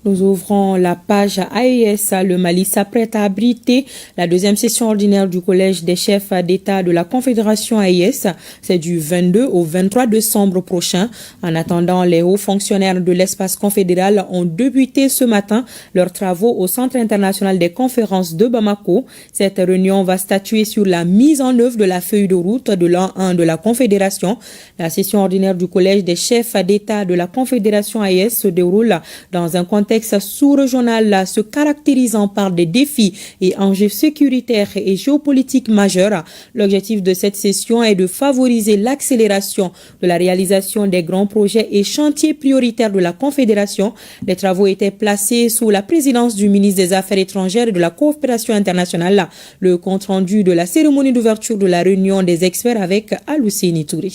Nous ouvrons la page AES. Le Mali s'apprête à abriter la deuxième session ordinaire du Collège des chefs d'État de la Confédération AES. C'est du 22 au 23 décembre prochain. En attendant, les hauts fonctionnaires de l'espace confédéral ont débuté ce matin leurs travaux au Centre international des conférences de Bamako. Cette réunion va statuer sur la mise en œuvre de la feuille de route de l'an 1 de la Confédération. La session ordinaire du Collège des chefs d'État de la Confédération AES se déroule dans un contexte sous-régional se caractérisant par des défis et enjeux sécuritaires et géopolitiques majeurs. L'objectif de cette session est de favoriser l'accélération de la réalisation des grands projets et chantiers prioritaires de la Confédération. Les travaux étaient placés sous la présidence du ministre des Affaires étrangères et de la coopération internationale. Le compte-rendu de la cérémonie d'ouverture de la réunion des experts avec Alousséni Touré.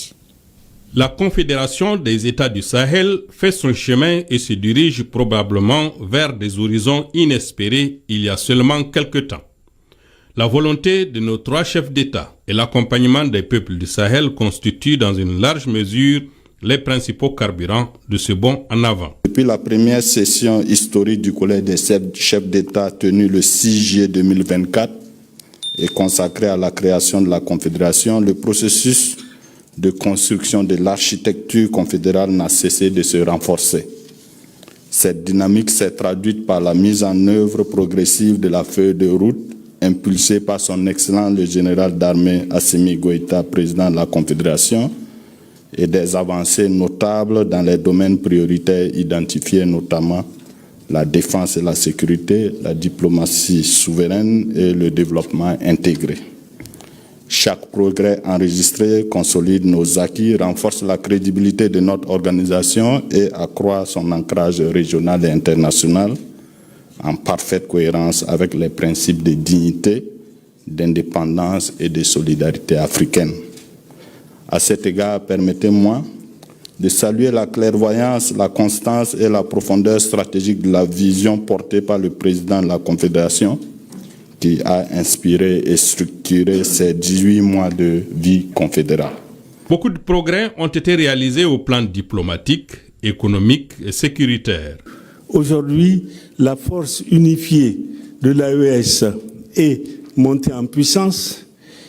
La Confédération des États du Sahel fait son chemin et se dirige probablement vers des horizons inespérés il y a seulement quelques temps. La volonté de nos trois chefs d'État et l'accompagnement des peuples du Sahel constituent dans une large mesure les principaux carburants de ce bond en avant. Depuis la première session historique du Collège des chefs d'État tenue le 6 juillet 2024 et consacrée à la création de la Confédération, le processus de construction de l'architecture confédérale n'a cessé de se renforcer. Cette dynamique s'est traduite par la mise en œuvre progressive de la feuille de route impulsée par son Excellence le général d'armée Assimi Goïta, président de la Confédération, et des avancées notables dans les domaines prioritaires identifiés, notamment la défense et la sécurité, la diplomatie souveraine et le développement intégré. Chaque progrès enregistré consolide nos acquis, renforce la crédibilité de notre organisation et accroît son ancrage régional et international en parfaite cohérence avec les principes de dignité, d'indépendance et de solidarité africaine. À cet égard, permettez-moi de saluer la clairvoyance, la constance et la profondeur stratégique de la vision portée par le président de la Confédération, qui a inspiré et structuré ces 18 mois de vie confédérale. Beaucoup de progrès ont été réalisés au plan diplomatique, économique et sécuritaire. Aujourd'hui, la force unifiée de l'AES est montée en puissance.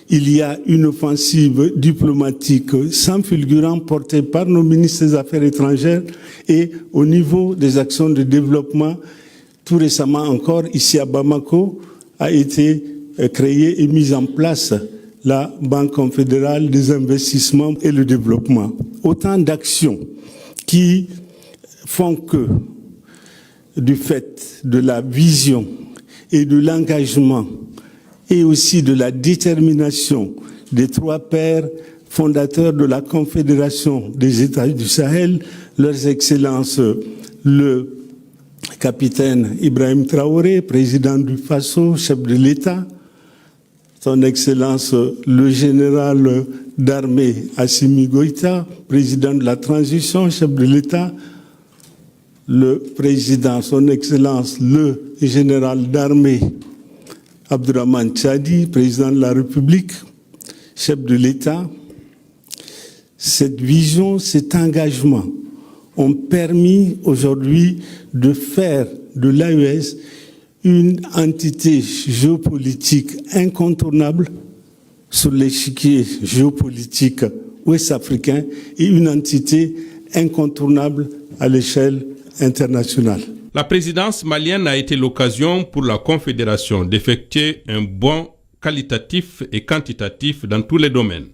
Il y a une offensive diplomatique sans fulgurant portée par nos ministres des Affaires étrangères et au niveau des actions de développement, tout récemment encore, ici à Bamako, a été créée et mise en place la Banque confédérale des investissements et le développement. Autant d'actions qui font que, du fait de la vision et de l'engagement et aussi de la détermination des trois pères fondateurs de la Confédération des États du Sahel, leurs excellences, le capitaine Ibrahim Traoré, président du Faso, chef de l'État, son Excellence le général d'armée Assimi Goïta, président de la transition, chef de l'État, le président, son Excellence le général d'armée Abdourahmane Tchadi, président de la République, chef de l'État. Cette vision, cet engagement ont permis aujourd'hui de faire de l'AES une entité géopolitique incontournable sur l'échiquier géopolitique ouest-africain et une entité incontournable à l'échelle internationale. La présidence malienne a été l'occasion pour la Confédération d'effectuer un bond qualitatif et quantitatif dans tous les domaines.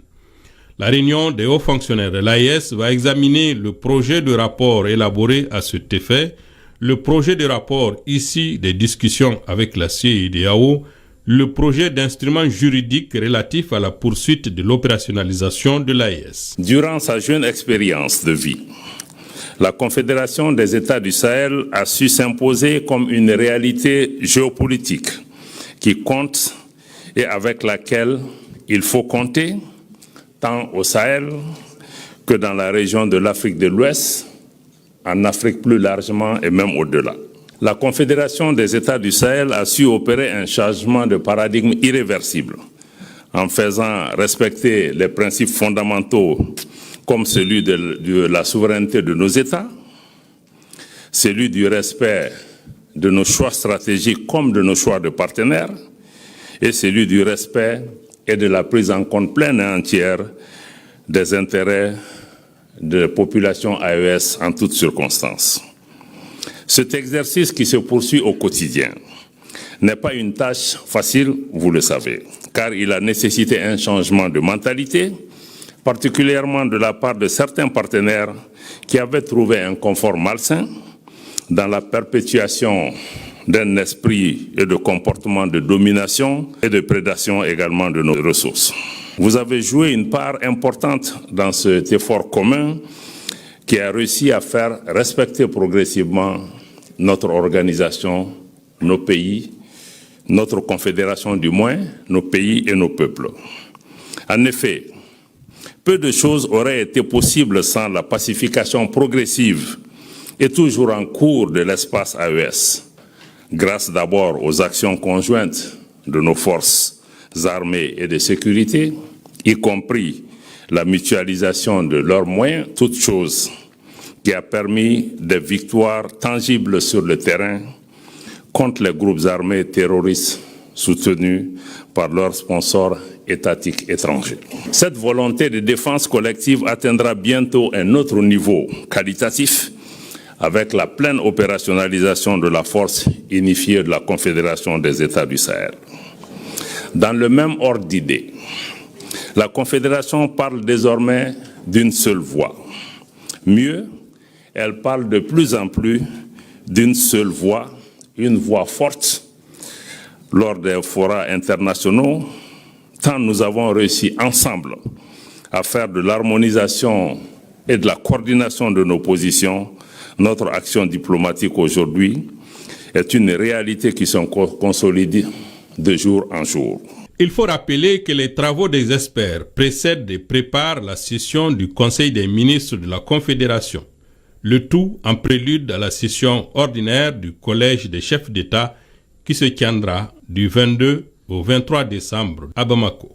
La réunion des hauts fonctionnaires de l'AES va examiner le projet de rapport élaboré à cet effet, le projet de rapport issu des discussions avec la CEDEAO, le projet d'instrument juridique relatif à la poursuite de l'opérationnalisation de l'AES. Durant sa jeune expérience de vie, la Confédération des États du Sahel a su s'imposer comme une réalité géopolitique qui compte et avec laquelle il faut compter, tant au Sahel que dans la région de l'Afrique de l'Ouest, en Afrique plus largement et même au-delà. La Confédération des États du Sahel a su opérer un changement de paradigme irréversible en faisant respecter les principes fondamentaux comme celui de la souveraineté de nos États, celui du respect de nos choix stratégiques comme de nos choix de partenaires et celui du respect et de la prise en compte pleine et entière des intérêts de la population AES en toutes circonstances. Cet exercice qui se poursuit au quotidien n'est pas une tâche facile, vous le savez, car il a nécessité un changement de mentalité, particulièrement de la part de certains partenaires qui avaient trouvé un confort malsain dans la perpétuation d'un esprit et de comportement de domination et de prédation également de nos ressources. Vous avez joué une part importante dans cet effort commun qui a réussi à faire respecter progressivement notre organisation, nos pays, notre confédération du moins, nos pays et nos peuples. En effet, peu de choses auraient été possibles sans la pacification progressive et toujours en cours de l'espace AES, grâce d'abord aux actions conjointes de nos forces armées et de sécurité, y compris la mutualisation de leurs moyens, toute chose qui a permis des victoires tangibles sur le terrain contre les groupes armés terroristes soutenus par leurs sponsors étatiques étrangers. Cette volonté de défense collective atteindra bientôt un autre niveau qualitatif avec la pleine opérationnalisation de la force unifiée de la Confédération des États du Sahel. Dans le même ordre d'idées, la Confédération parle désormais d'une seule voix. Mieux, elle parle de plus en plus d'une seule voix, une voix forte lors des forats internationaux, tant nous avons réussi ensemble à faire de l'harmonisation et de la coordination de nos positions. Notre action diplomatique aujourd'hui est une réalité qui se consolide de jour en jour. Il faut rappeler que les travaux des experts précèdent et préparent la session du Conseil des ministres de la Confédération, le tout en prélude à la session ordinaire du Collège des chefs d'État qui se tiendra du 22 au 23 décembre à Bamako.